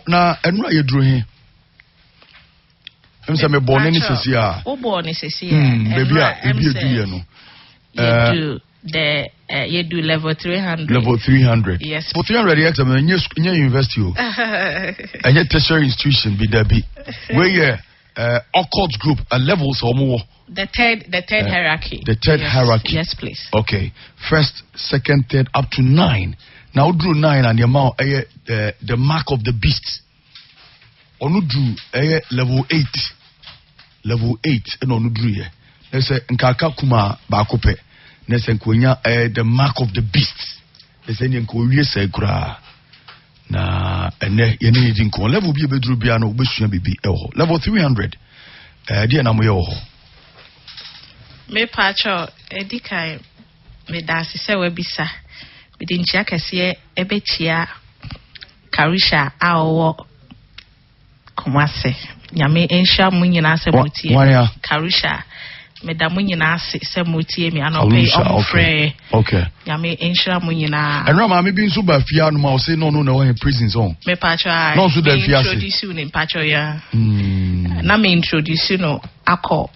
na enura ye duro he emse me born ni sesi a o born ni sesi baby a ebi eduye no you do level 300. Level 300. Yes. For 300 exam, in university. And yet tertiary institution be there be. Where you occult group levels or more. The third hierarchy. The third hierarchy. Yes, please. Okay. First, second, third, up to 9. Now drew 9 and the amount the mark of the beast. Onu drew level 8. Level 8 and onu drew here. Let's say nkaka kuma bakope. The mark of the beast. They say nko say kura na ene ye ne din ko level bi bedru bia no obesua bibi eho level 300 dia na mo ye ho me pacho edikai me dasi se we bisa me din chia kase ebechia karisha awo komase nyame ensha munyina se mutie karisha Madam Nyina se mutie me anope omfre okay nyame enhira mu nyina enra ma me bi nso ba fia no ma o say no in prison zone me pacha no so da fia introduce you in pacha ya na me introduce no akọ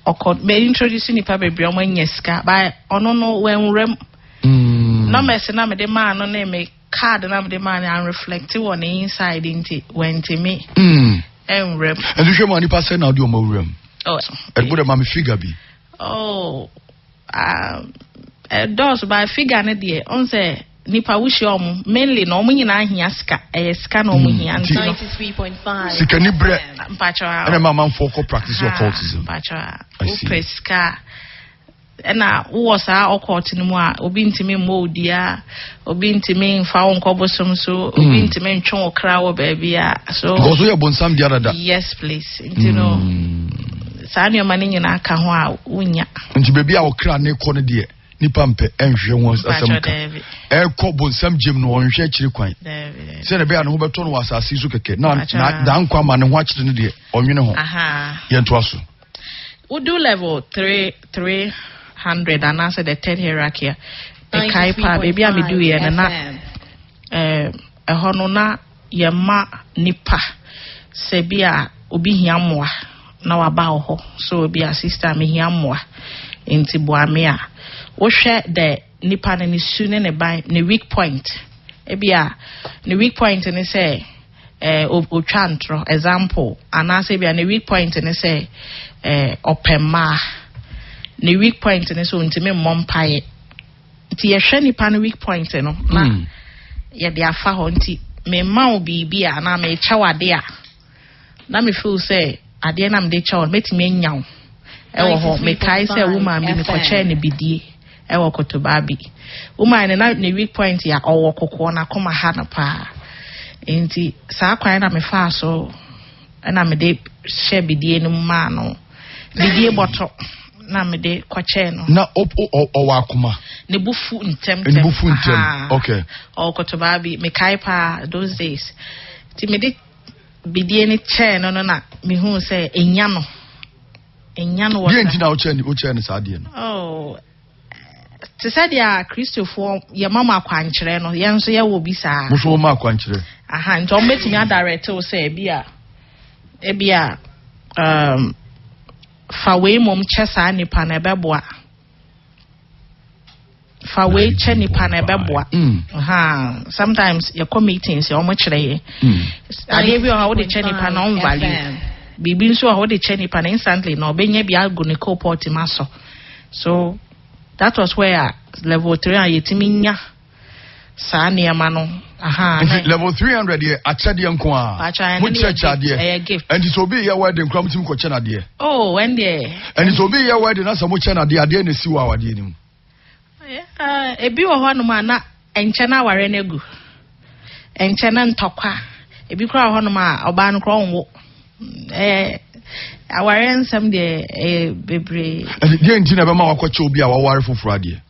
me introduce ni pa bebre omo nyeska ba ono no wenrem na me se na me de ma no na me card na me de ma na reflect on the inside into went me enrem and you show money pass na do omo rem oh and put ma me figure bi oh those by figure na dey on say nipa wushi omu mainly na omu nyina ahia ska ska na omu hia nti 93.5 sika ni bre mpacha na mama for practice occultism mpacha upeska na wo sa occult ni mu a obi ntimi modia obi ntimi mfa onkobosom so obi ntimi ntwe okra wo ba bia so because we bonsam the other yes please you know Sani omani nyina aka ho a unya nti bebi a okra ne ko ne de nipa mpe enhwe ho asem ka ko nsam gem no onhwe akiri kwan se ne be a ne ho beto no wasase so keke na da nkwa ma ne ho akiri ne de onwene ho aha yento aso we do level 300 and answer the third hierarchy e kai pa bebi a me do ye na hono na ye ma nipa se bia obi hiamwa na waba ho so obi a sister me hiamwa enti boame a wo hwe the nipa ne su ne ban ne weak point e bia ne weak point ne say otwa ntro example anase bia ne weak point ne say opema ne weak point ne so ntime mompae nti ye hwe nipa ne weak point no na ye de afa ho nti me ma obi bia na me chawade a na me feel say ade na me de chaw metime nyaw ewo ho me kai say woman bi me ko che ne bidie ewo kotobabi woman ne na ne weak point ya owo kokko na koma ha na pa enti sa kwan na me fa so na me de she bidie no ma no bidie boto na me de ko che no na owo akoma ne bufu ntem okay owo kotobabi me kai pa those days ti me de bidie ni che no na me hu say enya no wo die ntina o che ni sa de no oh te said ya Christopher ya mama akwankyere no ye nso ye wo bi saa mo so ma akwankyere aha nto metimi adirect o say ebia fa we mom che saa nipa na beboa fa we che nipa na beboa aha sometimes your meetings your mo kire ye ade bi o ha wo de che nipa na on value bibi nso ha wo de che nipa na instantly na obenya bi agone ko port maso so that was where level 3 ayetiminya sa niama no aha level 300 ye achade nko a mo church ade and so be your wedding kram tim ko chena de oh when there and so be your wedding na samo chena de na si wa wade nim ebi wo ho no ma na enche na ware na gu enche na ntokwa ebi kra ho no ma oba no kra onwo aware nsam de bebre de ntina be ma wakoche obi a waware foforo ade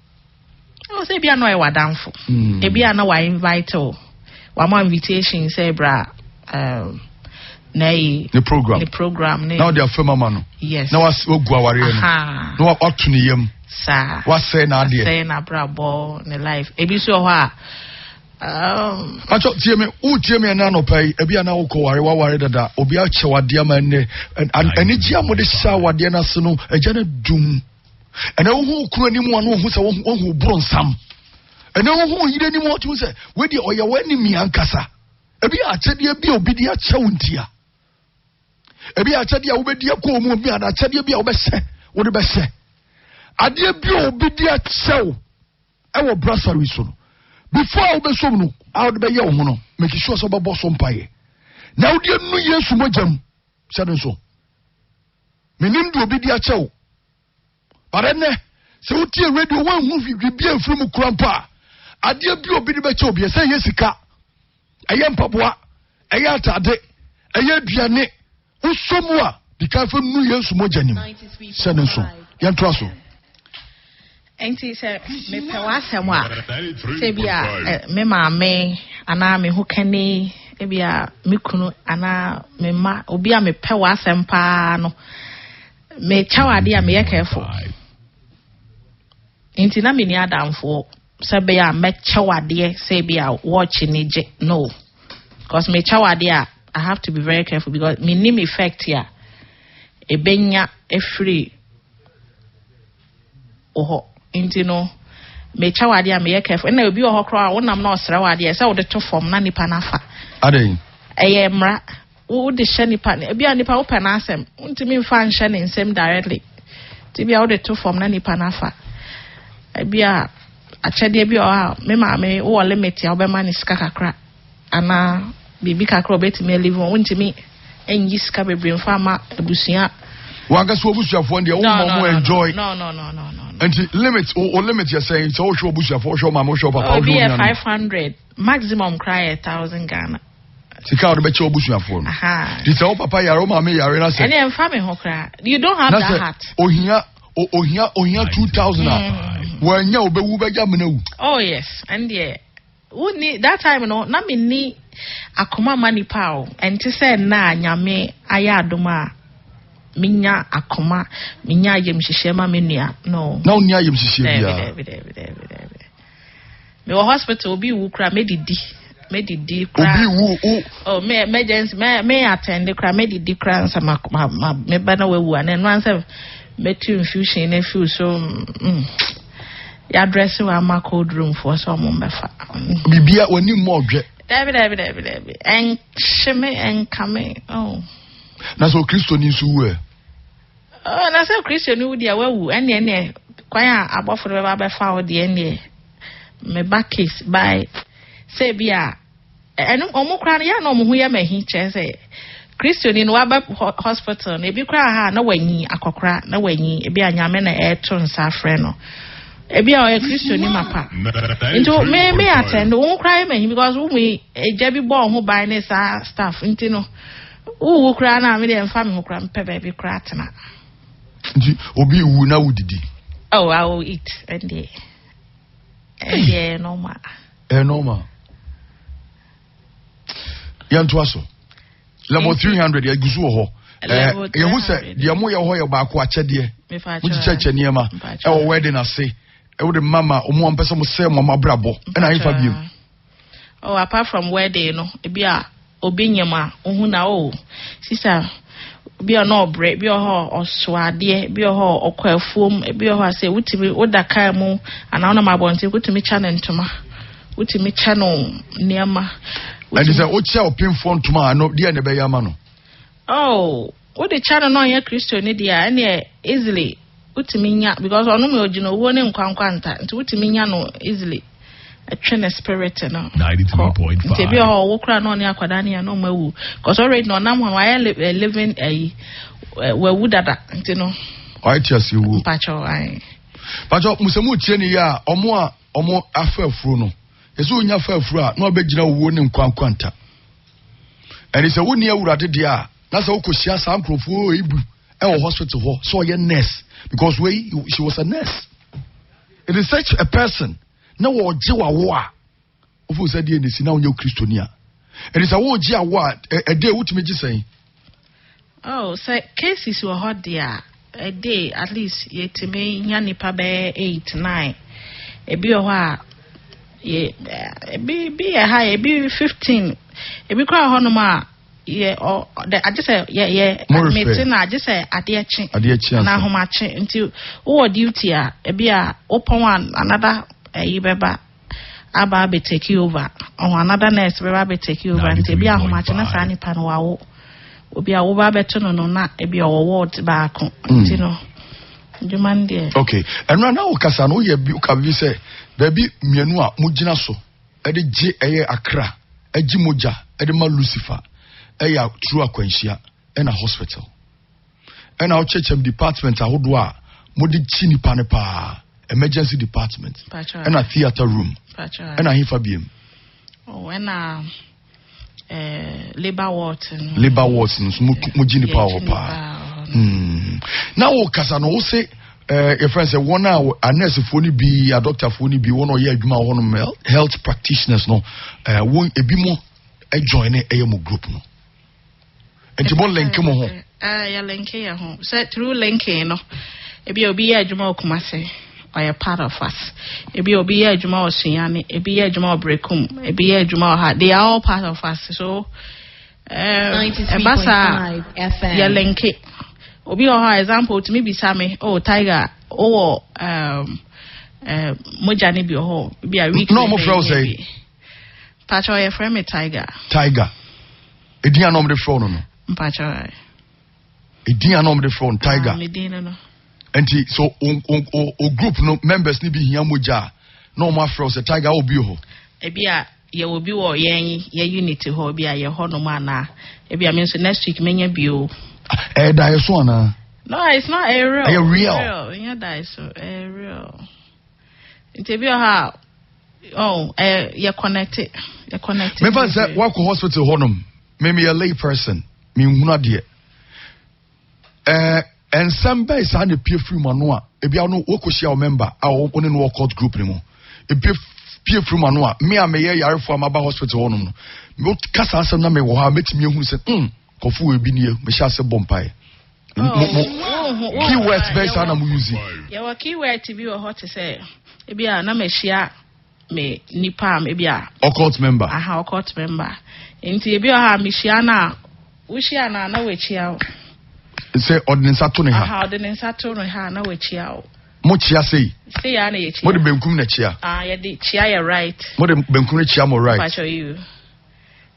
o se bia no e wadanfo e bia na wa invite o wa mo invitation say bra the program now they are firm man no yes na was ogu aware no na wa otu ne yam sa wa say na ade say na bra bo ne life e bi so ho a Pacho tie me na no pai e bia na wo ko ware dada obi a che wade ama ne ani ji amode sha wade na se no agya na dum ena wo hu kuro ni mu anu hu se wo hu bronsam ena wo hu yire ni mu to se we di oya wani mi ankasa e bia achede bia obi di ache wontia e bia achede a wo be di akọ mu bia na achede bia wo be se wo de be se ade bia obi di ache e wo brasserie so no before we so no out be ye wo no make sure so babo so mpaye na wo de nu Yesu mojam se den so menim do obi di ache parene se wo tie radio wan hu fi bi afiri mu krampa ade bi obi de be che obi se ye sika eye mpaboa eye atade eye aduane wo somu a di ka fa nu Yesu mojanim se den so ye ntra so enti se me pe wa asem a se bia me maame ana me hokani e bia me kunu ana me ma obi a me pe wa asem pa no me chawade a me ye careful enti na me ni adamfo se bia me chawade se bia watch ni je no because me chawade a I have to be very careful because me nim effect here e benya e free oho inti no me chawade a me ye careful na obi oho kro a wonam na osra wade e se wo de to form na nipa na fa adey eye mra wo de hye nipa na bia nipa wo pana asem untimi mfa nhye ne nsem directly ti bia wo de to form na nipa na fa bia achede bia o me ma me wo limit ya obema ni sika kakra ana bibi kakra obetimi live on untimi enyi sika bebre mfa ma abusia wanga so obusuafo ndia wo mo enjoy no and limit or limit you saying so show obusuafo show mama show papa show na 500 maximum cry 1000 Ghana sika o be che obusuafo no aha di say o papa yare o mama yare na say ene emfa me ho kra you don't have that heart ohia 2000 wanya obewu beja mnawu oh yes and yeah woni that time no na me ni akoma mani pao enti say na nyame aya adoma minya akoma minya ayem hihye ma menua no na onni ayem hihye bia me hospital obi wu kra medidi kra obi wu oh me emergency me attend kra medidi kra nsa ma me bana wewu an no answer metu infusion na feel so ya address wa ma cold room for so mo mefa bibia woni mo odwe David en sheme en kame oh na so Kristo ni su we na so Kristo ni wudi awu ene kwan a abofo be fa wo de ene me back case by say bia enu omukra ya na omuhu ya mahi che say Kristo ni no aba hospital na ebi kra ha na wanyi akokra na wanyi ebi anyame na eto nsa frɛ no ebi a Kristo ni mapa into me attend won cry mahi because we eja bi bo ho ban ne sa staff nti no wo kra na me de mfa me kra mpe ba bi kra tena nti obi wu na wudidi oh I will eat and yeah normal normal yanto aso level 300 ya gusu ho ye hu se de mo ye ho ye ba ko akyede mu chicheche niema e wo wedding ase e wo de mama omo ampese mo se mo mabrabo e na yifa biem oh apart from wedding no e bia obi nyema ohu na o sister bia no bre bia ho oswade bia ho okwafuom bia ho ase wutimi odaka mu ana ona mabonte wutimi channel ntoma wutimi channel niema and is o che open phone ntoma no dia ne be yama no oh what the channel no ya Kristo ni dia ene easily wutimi nya because onu me ogino wo ne nkwankwa nta nti wutimi nya no easily a train spirit no 93.5 nti bia ho wo kra no ne akwada ne no mawu because already no nam ho I living we dada nti no why tiasi wu pacho ai pacho musemu tie ne ya omo afafuru no yeso nya afafuru a no obegina wo ne nkwankwa nta eni se wo ne awurade dia na se wo kosia sa nkrofo ebu e wo hospital ho so ye nurse because she was a nurse. It is such a person na wo je wa wo a ofu se die nesi na onye Kristonia it is a wo je awo a day wutime gi sen oh say cases were hot there a day at least yetime nya nipa be 8 9 e bi o ha be a high, be 15. Be cry honoma. Yeah, or I just say, yeah, admitting I just say at the chin, now how much until all duty, be a open one, another a beba. Aba be take you over or another nurse be take you over and be a much na sani panwa obi a wo ba beto no na e be o ward back you know demand there. Okay, and right now kasa no ye bi ka bi say baby mienu a mugina so e de je eye akra agi moja e de ma Lucifer e ya true akwanhia e na hospital e na o chechem department ahodo a modi chi nipa ne pa emergency department and a theater room and a hifabiem. Oh, and labor wards mujini power pa. Now Kasano say your friend say one hour a nurse phone be a doctor phone be one or year health practitioners no won a be more a join a group no. And to link mo ho. Ya link ya ho. Say through linking no. Ebi obi ya adwuma okumase or a part of us. Ebi obi ya adwuma osunyane, ebi ya adwuma obrekum, ebi ya adwuma ha. They are all part of us. So 93.5 FM. Ya lenke. Obi oha example to me bisa me, oh Tiger, oh moja ni bi oho, bi a week. No mo say. Pacho ya friend me Tiger. Tiger. Edi anom de phone no. Pacho. Edi anom de phone Tiger. Medina no. And so o group no members ni bi hia moja no ma fro say Tiger obi ho e bia ye obi wo ye unity ho bia ye ho no ma na e bia me so next week menya bio da so na no it's not a real yeah that so a real interview ha you connected me fan say work hospital honum me a lay person me huna de and some base and the peer free manoa ebi anu wokoshia member a one no court group ni mo e peer free manoa me a meye yare for amaba hospital honum no me kasa asem na me wo ha metimi ehunu se kofu ebi nie me sha se bompai keywords base na mo use ya wa keyword bi wo hot say ebi a na me hia me nipa am ebi a occult member occult member enti ebi o ha me hia na wo hia na we chia say ordinance to ne ha ordinance to ne ha na we chia o mo chia say ya na ye chia mo de benkum na chia ye de chia ye right mo de benkum na chia mo right pa show you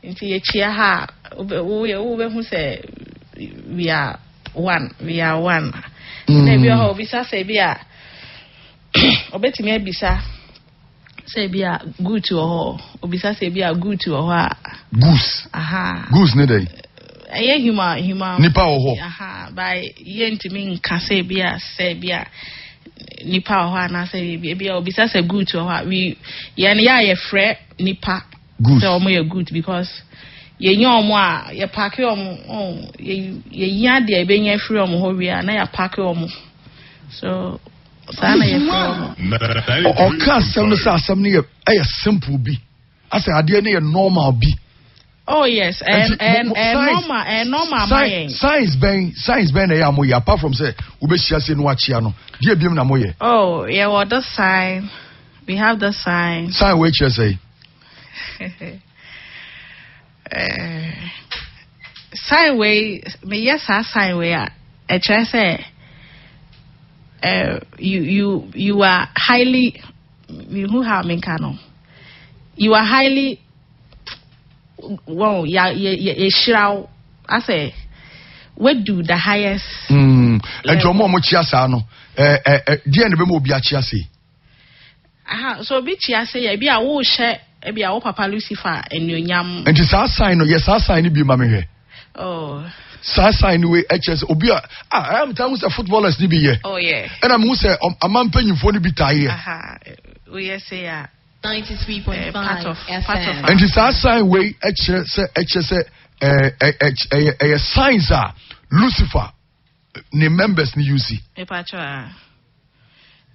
nti ye chia ha wo be hu say we are one na bi ho bisa say bi a obetimi abisa say bi a good to ho obisa say bi a good to ho a goose goose ne dey aye human nipa oho by yentimi nka say bia nipa oho na say bia obisa say good to oho we ye frɛ nipa say omo ye good because ye nya omo a ye pack omo ye nya de be nya frɛ omo ho wi na ya pack omo so sana ye frɛ omo o ka sem no say asem ne ye simple bi ase ade ne ye normal bi. Oh yes, and normal science ben ya moye apart from say we be share say no achia no die biem na moye. Oh yeah, what the sign we have the sign we share say sign way me yes sign way I try say you are highly who have me canon you are highly well, shroud. I say, we do the highest. And your mom, chia no. Dear, never more be a chia say. So be chia say, be a wo share, be a papa Lucifer, and your yam. And it's our sign, yes, our sign be mammy. Oh, sign way, HS, Obia. I am telling the footballers, be here. Oh, yeah. And I'm say, a man paying for the bit here. We say, 93.5 FM. And it's our sign way, HS, signs are Lucifer, the members ni you see.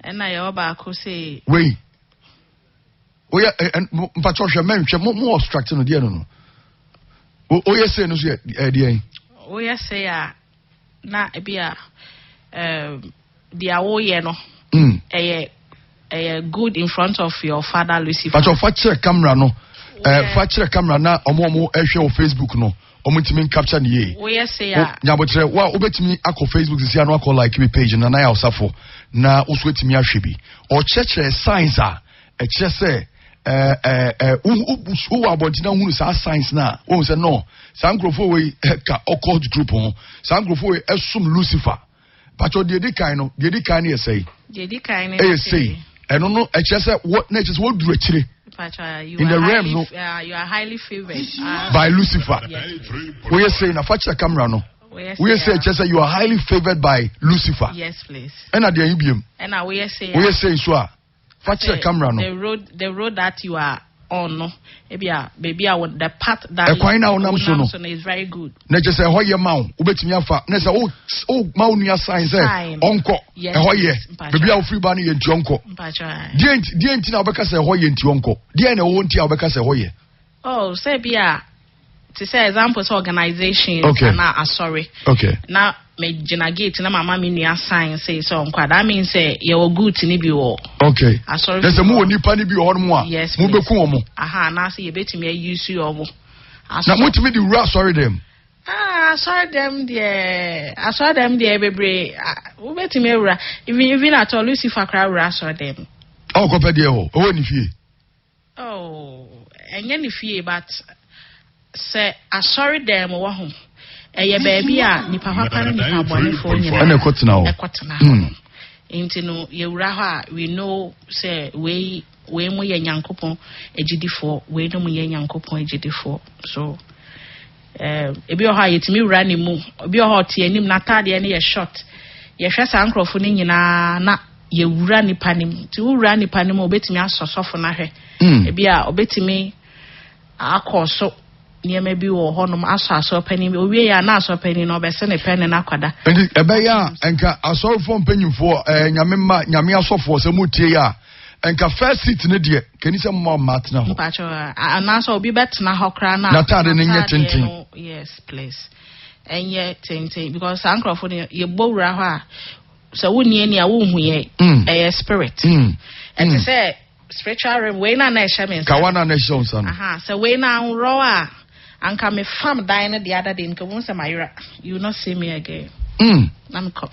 And I over say, wait. Oh, yeah, and Patricia mentioned more obstructing the no. Oh, yes, no, dear. Oh, yes, say, na be a the awo ye no. good in front of your father Lucifer. But your father camera no. Father camera na omo ehwe o Facebook no. Omo capture ni. We say ya. Nyabotre wa obetimi akọ Facebook si anu akọ like me page na ya osafo na oso etimi ahwe bi. O cheche signs a eche say who abontina hunu sa signs na won say no sa nkrofo we ka occult group ho sa nkrofo we esum Lucifer but o de kan no e say eno no eche say what na eche say what duru akire in the realm no you are highly favored by Lucifer. We say na facha camera no we say eche say you are highly favored by Lucifer. Yes please. And at the ibiem and we say so facha camera no the road that you are on no baby the path that is very good na je say hoye mawo obetimi afa na say o mawo nua sign say onko hoye baby a free ba na ye nti onko die nti na obeka say hoye nti onko die na wo nti a obeka say hoye say bia to say examples organizations na sorry na me jina gate na mama me nua sign say so onko that means say you good ni bi wo sorry there's a mu nipa ni bi ho no mu a mu beku wo mu na say you betimi use you mo na mutimi di ra sorry them sorry them there bebre wo betimi ewura even at all Lucifer kra ura sorry them ko pe de ho o ni fie enye ni fie but say sorry them wo ho eye baby a nipa papa ni nipa bone fo nyina na ekotena ho nti no yewura ho a we know say we mu ye nyankopon ejidifo we no mu ye nyankopon ejidifo so ebi o ha yetimi wura ni mu obi o ha tie nim na tade ne ye short ye hwe sa nkrofo ni nyina na ye wura nipa nim ti wura nipa nim obetimi asosofo na hwe ebi a obetimi akoso niema bi wo honom aso panin owie ya na aso panin no be se ne pen na kwada ebe ya enka asorfo mpanyimfo nyame asofo se mutie ya enka first seat ne de kani se mo matna ho pacho anaso obi betna hokra na tade ne nye tenten yes please enye tenten because ankrofo ne ye bowura ho a so woni ani a wo hu ye spirit and say spiritual realm we na ehame kawana na ehon san so we na nro a anka me fam dine the other day nka won say mayra you not see me again na me come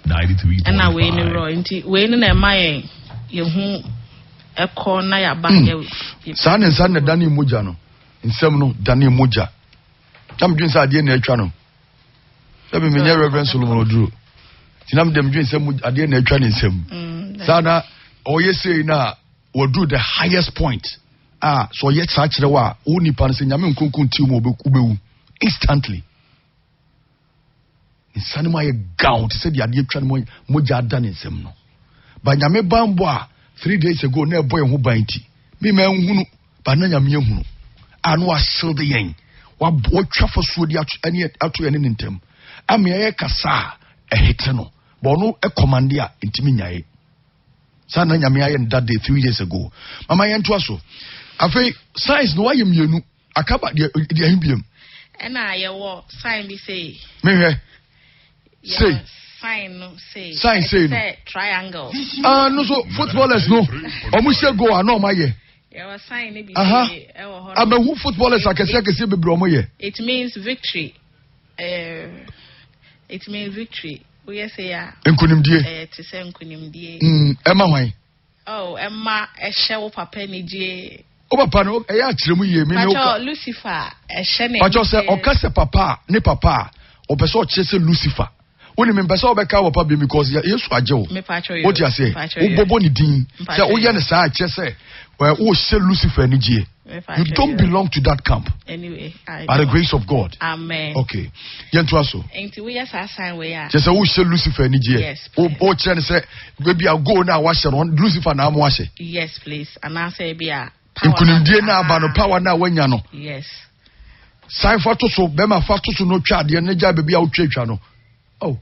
93 and na we ni ro nti we ni na mai ye hu eko na ya ba ye san na dani moja no nsem no dani moja tam dwen sa ade na atwa no sabe me nya Reverend Solomon Oduro tinam dem dwen nsem ade na atwa ne nsem sana oye say na would the highest point so yet such the wa oni pan se nyame nkonkon ti mo obewu instantly insane my gown to say the ade twa no moja ada ne nsem no ba nyame bambo a 3 days ago na boy ho banti me ma nhunu ba na nyame ehunu anu a shield yen wa twa foso di atu ene ne ntem ame ye kasa ehete no ba no e command a ntimi nyae sana nyame aye that day 3 days ago mama yen to aso afei signs no wayem yenu akaba de ahibiem na ye wo sign bi say me hwe say sign no say say triangle no so footballers no omo se go ana omo ye was sign bi say e wo ho abahu footballers akese bebre omo ye it means victory we say ya enkunimdie to say enkunimdie ema hwan ema ehye wo papa ni die o papa no e ya kiremu ye me me o Lucifer ehye ne pacho say o kase papa ne papa o pese o chese Lucifer woni me pese o be ka wo papa because Yesu ajewo me pacho yo o dia say o bobo ni din say o ye ne sa chese o se Lucifer ni die. You don't belong to that camp. Anyway, by the grace of God. Amen. Okay. Yentu aso. Enti we yes assign we are. Just say we shall Lucifer ni je. Yes. O chere say maybe I go na wa share on Lucifer na mo ahye. Yes, please. And I say be a nkunimdie na aba no power na wanya no. Yes. Sign for to so be ma fa to so no twa de na ja baby a wo twatwa no. Oh.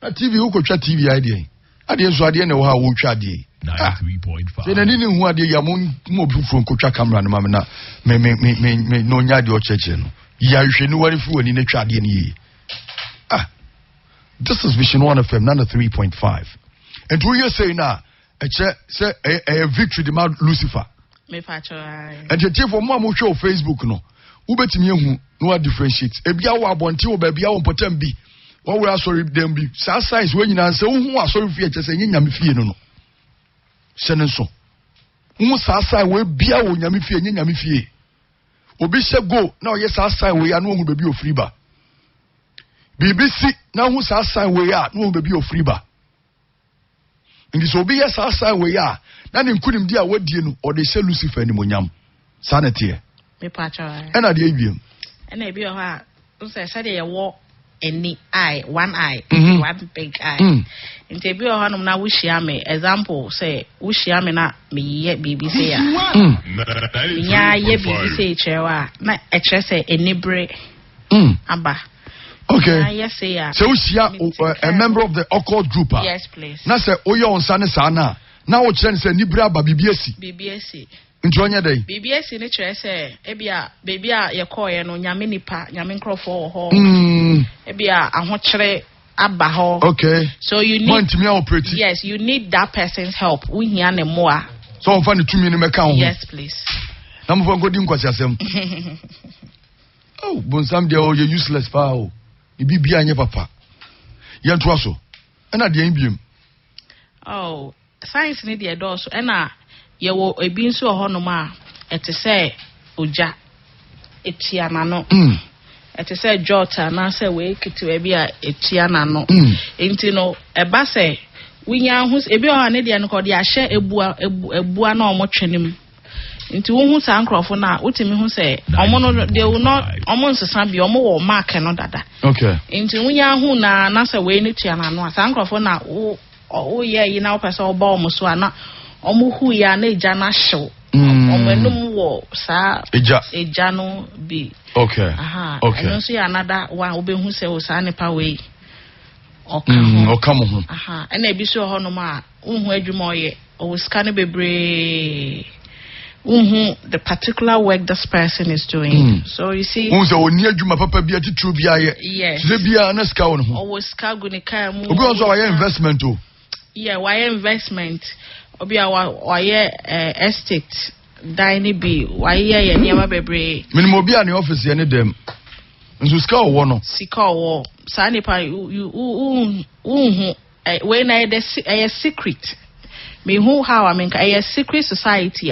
Na TV wo ko twa TV ide. Ade so ade na wo ha wo twa de. 93.5. Then any who are the Yamun mobile from Cocha Cameron, Mamma, me no yadi or church. Ya you should know what if you were in a tradi. This is Vision 1 FM, 3.5. and 2 years say na say a victory the man Lucifer me pacho and the chief for mo show Facebook no ubetimi ehu no differentiate ebia wo abonte wo ba bia wo potem bi wo we asori dem bi sa science we nyina se hu asori fie chese nyame fie no sene so hu sa sai we bia wo nyame fie nyame fie obi se go na oye sa sai we ya no hu bebi ofri ba BBC na hu sa sai we ya no hu bebi ofri ba ndi so obi ya sa sai we ya na ne nkunim di a wadie no o de se Lucifer ni monyam sanete me pacho ena de ebiem ena ebi ho a say de ye wo any eye one eye one big eye nti ebi ho no na wuhia me example say wuhia me na me ye BBC ya nya ye BBC chewa na e chere say enibre aba. Okay. Yes, yeah. So a member of the occult group. Yes, please. Na say oya onsane sana. Na wo chere say nibra ba BBS. BBS. Nti onya dey. BBS ni chere say ebia bebia ye call ye no nyame nipa, nyame nkrofo ho. Ebia ahochere aba ho. Okay. So you need operate. Yes, you need that person's help. We hia ne moa. So on find 2 minutes meka ho. Yes, please. Na mo fo ngodi nkwasi asem. Oh, bonsam dey o you useless pa o. Ibibia anye papa yentoa so ena de mbiem oh science ni de do so ena ye wo ebi nso honom a ete se oja etia nano ete se jota na se we kiti ebi a etia nano enti no eba se winya hu ebi o ha ne de no ko de ahye ebua na omotwenem nti wo hu sa nkrofo na utimi hu se omo no they will not omo nsesa bi omo wo mark no dada. Okay. Nti wunya hu na se we ni tua na no sa nkrofo na wo ye yi na wo pese wo ba omo so ana omo hu ya na eja na hyew. Omo enum wo sa eja no bi. Okay. Aha. Okay. No so ya another one wo be hu se wo sa ne pa we. Okamo hu. Aha. Na ebi so ho no ma hu adwuma oye o scan bebre. The particular work this person is doing. So you see, papa yes. Always investment. Yeah, why investment? Why estate? Dining be why never bebre. Minimum be an office any them. And to scout one. Sika war. Sanipa you when I a secret. Me who how I mean a secret society.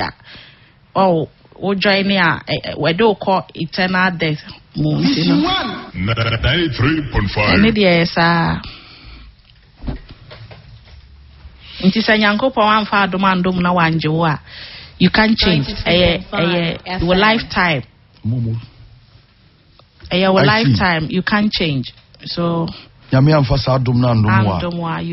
Oh, we join here. We do call eternal death. 93.5. Any day, sir. Inti sa nyankopo wanfa adom na wanjewa. You can't change. Your lifetime. Your lifetime. You can't change. So. You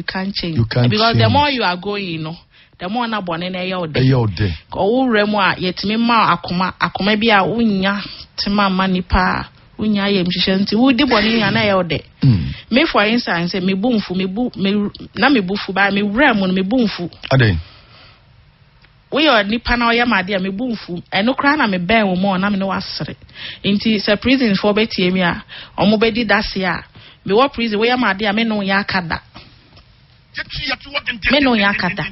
can't change. Because the more you are going, you know. The more na bone na eyode ko wo remu a yetimi ma akoma bi a unya tema manipa unya ye mhihye nti wo di bone nya na eyode me for instance me bumfu na me bufu ba me remu me bumfu aden we yo nipa na oyamade a me bumfu eno kra na me ben wo mo na me no wasere nti se prison for betie mi a omo bedi dase a me wo prison we yamade a me no ya akada Meno yakata.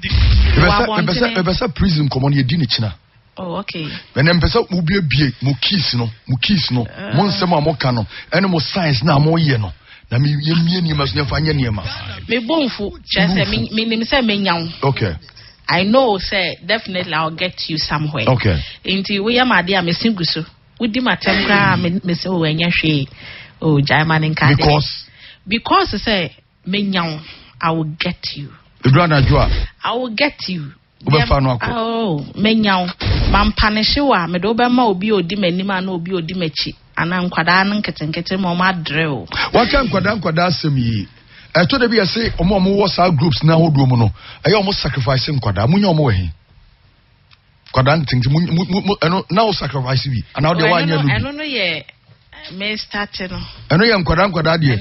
Ebesa prison come on ye di ne china. Oh okay. When empesa ubie mo keys no mo nsem a mo ka no ene mo science na mo ye no na me yemie ni ma so nfa anye ne ma. Me bonfu chese me nim se me nyaw. Okay. I know say definitely I'll get you somewhere. Okay. Inti we yamade a me singuso. Wudi matem kra me se o enya hwe. Oh German nka. Because say me nyaw I will get you. I will get you. Oh, menyaw. Man panishiwa me do be ma obi odi manima na obi odi mechi. Ana nkwada na nketenkete mo ma dreo. Waka nkwada asem yi. To de bi say omo WhatsApp groups na hodo mu no. Aye omo sacrifice nkwada. Munya omo we. Kwada ntinti eno na o sacrifice bi. Ana o de wa anya no. Eno no ye me start no. Eno ye nkwada de.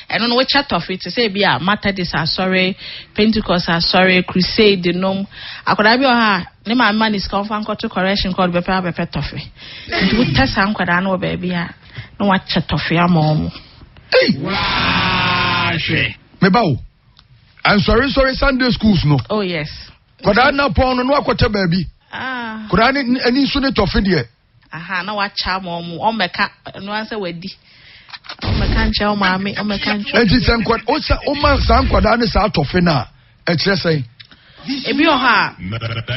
And on which chat of it to say be a Methodist are sorry, Pentecost are sorry, Crusade the nom. I could have your name my man is confirmed to correction called Bepa Toffee. It would test uncle I know baby. No what chat of your mom. Hey, Mebao. I'm sorry Sunday schools no. Oh yes. Koda na pon no akwata baabi. Koda ni ani so ne tofe de. Aha na wa cha mo o meka no anse wadi. O meka nche o maame o meka nche. Enti sen kwad o ma san kwada ne sa tofe na e kire sen. Ebi o ha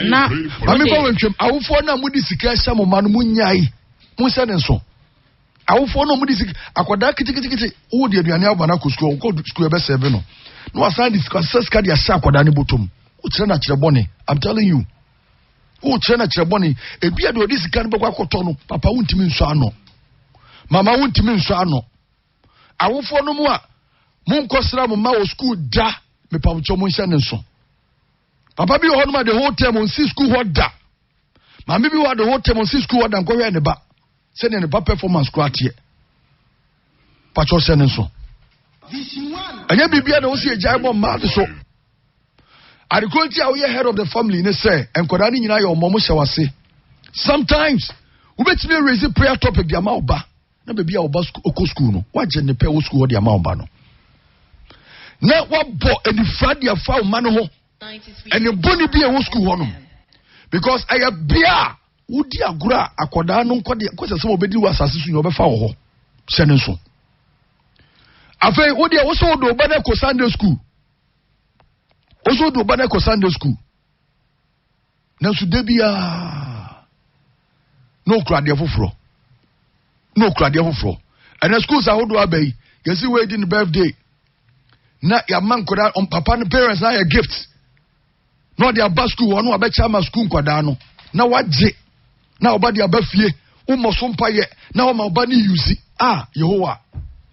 na mami fa wantwem awofo na mudi sika hya mo ma no munyai. Mu se ne nso. Awofo no mudi sika akwada kitikiti wo de aduane abana ko school ko school be serve no. No asan discuss ka dia sha akwada ne botom. Wo kire na kire bone. I'm telling you. Wo kire na kire bone ebi ade odi sika ne bekwa koto no papa wuntimi nso ano. Mama wuntimi nso ano. Awofo no mu a mun kosra mo ma wo school da me pawcho mun hye ne nso. Papa bi ho no ma the whole term on see school what da. Mama bi wa the whole term on see school what da nko we ne ba. Se ne ba performance ko atie. Pacho hye ne nso. Anya bibia na wo se ejai mo ma de so. Arikonti a wo ye head of the family ne say enkoda ni nyina ye omomo hye wase. Sometimes we betime raise prayer topic dia ma oba. Na bebia oba school no. Wa je ne pe wo school dia ma oba no. Na wa bo enifa dia fa o ma no ho. And the bunny be a school honum because I have beer would dear gra a cordano because some obedi was assassin over foul senenso. I say, what they also do Banako Sunday school. Also do Banako Sunday school. Now should there be no crowd there for no crowd there for and the schools are how do I be? You see, waiting the birthday. Not your man could on papa and parents now a gift. No dia ba school wonu abecha ma school kwada no na waje na oba dia ba fie wo moso mpaye na o ma oba ni use Yehowa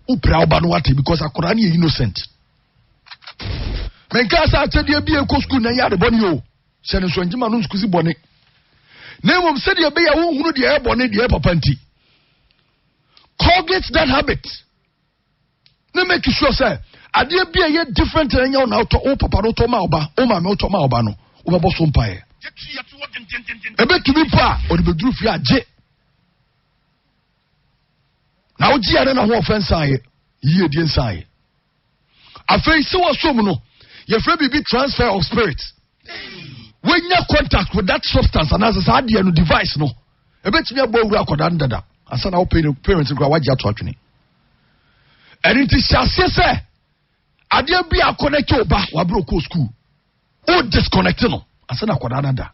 wo pra oba no wate because akora na innocent menka sa atede bi e ko school na ya de boni o se ne so njima no skuzi boni na mom se de be ya wo hunu de e boni de e papa nti cultivate that habit na make sure say ade bia ye different na nya na auto o papa no to ma oba o ma me to ma oba no o be boso mpae ebe tumi pa o de beduru fi age na o ji ade na ho offense aye yi die nsaye afei se wo som no ye frɛ bibi transfer of spirit when you contact with that substance and as a ade no device no ebe tumi abo wura akoda ndada asa na o parents nkwa waji ato atwene and it is say Adia be a connect your back, wa bro school. Oh, disconnect no. Asana kwa nada.